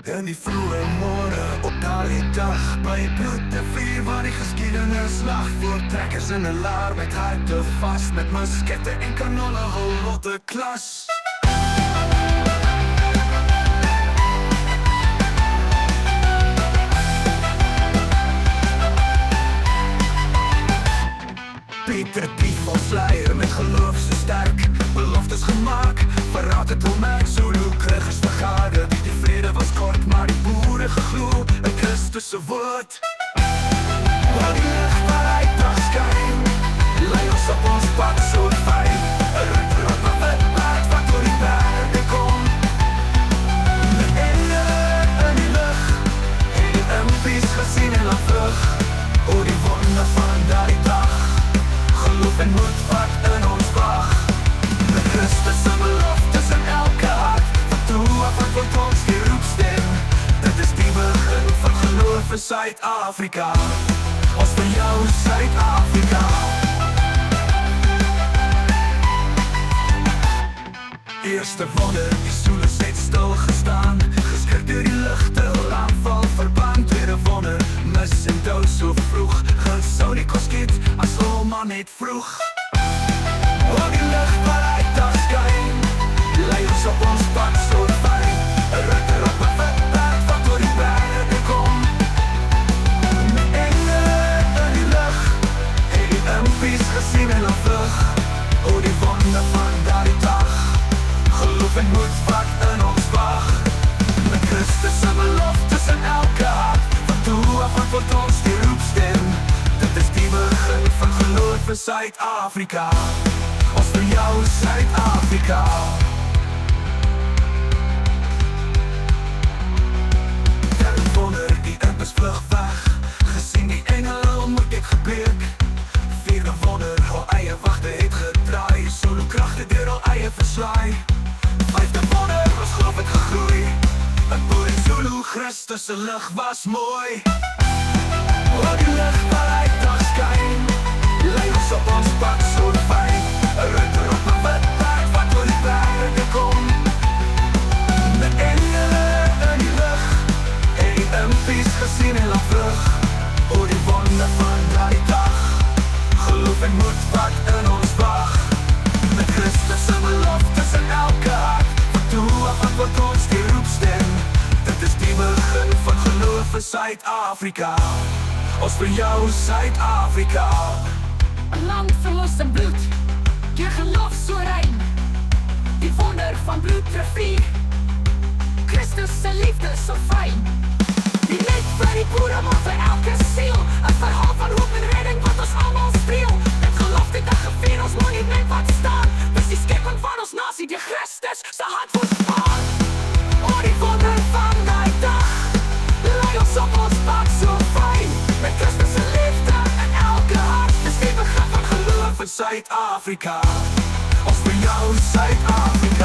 In die vroege môre op daardie dag by bloedrivier waar die geskiedenis lag, voortrekkers in 'n laar met harte vas, met muskette en kanolle gelotte klas. Pieter Piet van Vleier met geloof so sterk, beloftes gemaak, verraad het onmerk, Zulu krigers vergader. Die vrede was kort, maar die boere geglo in Christus se woord. Waar die lig waaruit dag skyn, lei ons op ons pad so fyn. 'n Rot maar wit paard wat door die berge kom. Met engele in die lug, en die impies gesien en laat vlug. O die wonder van daardie dag, geloof en moed wat in ons wag. Met Christus se beloftes in elke hart, vertroue wat word ons die roepstem. Dit is die begin van geloof in Suid-Afrika. Ons vir jou Suid-Afrika. Eerste wonder, die Zulus het stil gestaan, geskrik deur die ligte, aanval verband. Tweede wonder, mis en dood so vroeg, gesou die kos skiet, as Oma net vroeg. Waar die lig waaruit dag skyn, lei ons op ons pad so fyn. 'n Ruiter op 'n wit paard wat door die berge kom. Met engele in die lug, en die impies gesien en vlug. O die wonder van daardie dag, geloof en moed wat in ons wag. Met Christus se beloftes in elke hart, vertroue wat word ons die roepstem. Dit is die begin van geloof in Suid-Afrika. Ons vir jou Suid-Afrika. Derde wonder, die impes vlug weg, gesien die engele ontmoet ek gebreek. Vierde wonder, al eie wagte het gedraai, Zulu kragte deur al eie verslaai. Vyfde wonder, ons geloof het gegroei, het boer en Zulu Christus se lig was mooi. Waar die lig waaruit dag skyn, lei ons op ons pad so fyn. 'n Ruiter op 'n wit paard wat door die berge kom. Met engele in die lug, en die impies gesien en laat vlug. O die wonder van daardie dag, geloof en moed wat in ons wag. Met Christus se beloftes in elke hart, vertroue wat word ons die roepstem. Dit is die begin van geloof in Suid-Afrika. Ons vir jou Suid-Afrika. 'n Land verlos in bloed, deur geloof so rein. Die wonder van bloedrivier, Christus se liefde so fyn. Die lied vir die boere, maar vir elke siel, 'n verhaal van hoop en redding wat ons almal speel. Met geloof die dag gevier, ons monument wat staan. Dis die skepping van ons nasie, die Christus se hand voorspaan. O die wonder van daai dag, lei ons op ons pad so fyn. Met Christus se liefde in elke hart, dis die begin van geloof in Suid-Afrika. Ons vir jou Suid-Afrika.